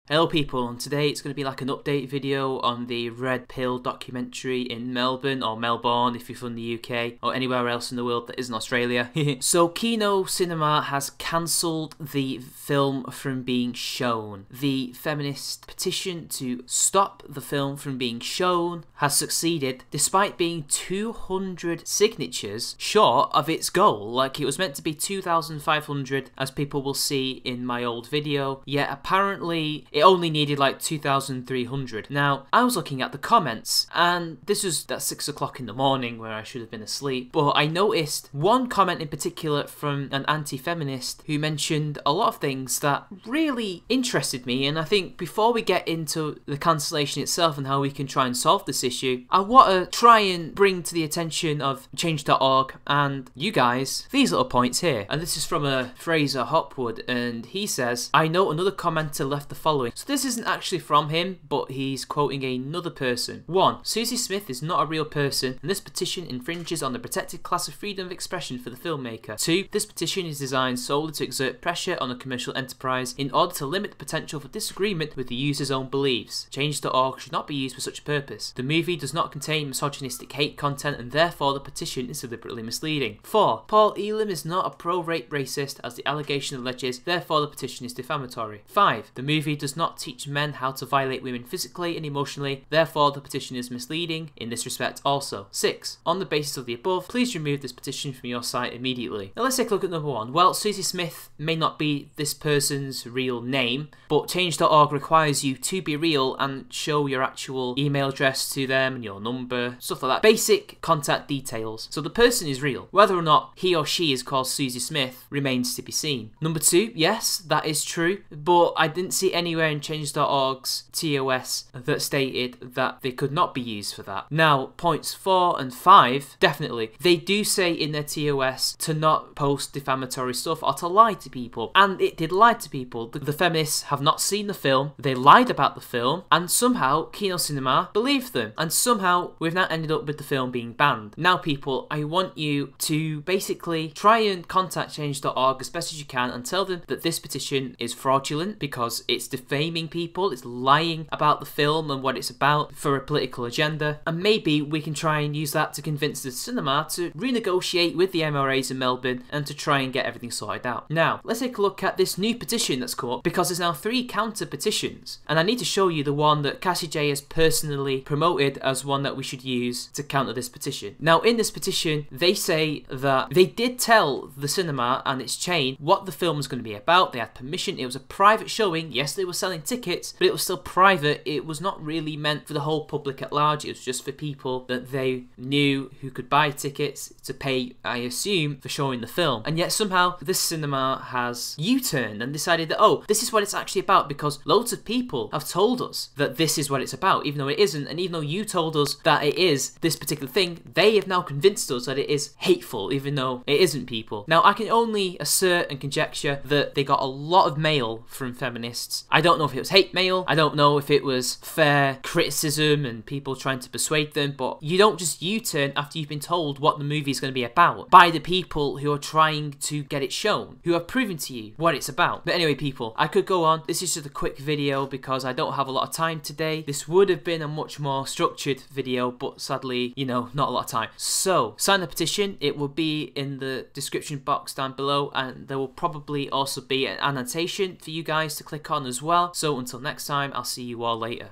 Hello people, and today it's going to be like an update video on the Red Pill documentary in Melbourne, or Melbourne if you're from the UK, or anywhere else in the world that isn't Australia. So Kino Cinema has cancelled the film from being shown. The feminist petition to stop the film from being shown has succeeded, despite being 200 signatures short of its goal. Like, it was meant to be 2,500, as people will see in my old video, yet apparently it only needed like 2,300. Now, I was looking at the comments, and this was at 6 o'clock in the morning where I should have been asleep, but I noticed one comment in particular from an anti-feminist who mentioned a lot of things that really interested me. And I think before we get into the cancellation itself and how we can try and solve this issue, I want to try and bring to the attention of change.org and you guys these little points here. And this is from a Fraser Hopwood, and he says, "I know another commenter left the following." So this isn't actually from him, but he's quoting another person. 1. Susie Smith is not a real person, and this petition infringes on the protected class of freedom of expression for the filmmaker. 2. This petition is designed solely to exert pressure on a commercial enterprise in order to limit the potential for disagreement with the user's own beliefs. Change.org should not be used for such a purpose. The movie does not contain misogynistic hate content, and therefore the petition is deliberately misleading. 4. Paul Elam is not a pro-rape racist, as the allegation alleges, therefore the petition is defamatory. 5. The movie does not teach men how to violate women physically and emotionally, therefore the petition is misleading in this respect also. 6. On the basis of the above, please remove this petition from your site immediately. Now let's take a look at number 1. Well, Susie Smith may not be this person's real name, but change.org requires you to be real and show your actual email address to them and your number, stuff like that. Basic contact details. So the person is real. Whether or not he or she is called Susie Smith remains to be seen. Number 2, yes, that is true, but I didn't see anywhere in change.org's TOS that stated that they could not be used for that. Now, points 4 and 5, definitely. They do say in their TOS to not post defamatory stuff or to lie to people, and it did lie to people. The feminists have not seen the film, they lied about the film, and somehow Kino Cinema believed them, and somehow we've now ended up with the film being banned. Now people, I want you to basically try and contact change.org as best as you can and tell them that this petition is fraudulent because it's defaming people, it's lying about the film and what it's about for a political agenda, and maybe we can try and use that to convince the cinema to renegotiate with the MRAs in Melbourne and to try and get everything sorted out. Now, let's take a look at this new petition that's come up, because there's now 3 counter petitions, and I need to show you the one that Cassie Jaye has personally promoted as one that we should use to counter this petition. Now, in this petition, they say that they did tell the cinema and its chain what the film was going to be about. They had permission, it was a private showing. Yes, they were selling tickets, but it was still private. It was not really meant for the whole public at large. It was just for people that they knew who could buy tickets to pay, I assume, for showing the film. And yet somehow this cinema has U-turned and decided that, oh, this is what it's actually about, because loads of people have told us that this is what it's about, even though it isn't. And even though you told us that it is this particular thing, they have now convinced us that it is hateful, even though it isn't, people. Now, I can only assert and conjecture that they got a lot of mail from feminists. I don't know if it was hate mail, I don't know if it was fair criticism and people trying to persuade them, but you don't just U-turn after you've been told what the movie is going to be about by the people who are trying to get it shown, who have proven to you what it's about. But anyway, people, I could go on. This is just a quick video because I don't have a lot of time today. This would have been a much more structured video, but sadly, you know, not a lot of time. So, sign the petition. It will be in the description box down below, and there will probably also be an annotation for you guys to click on as well. So until next time, I'll see you all later.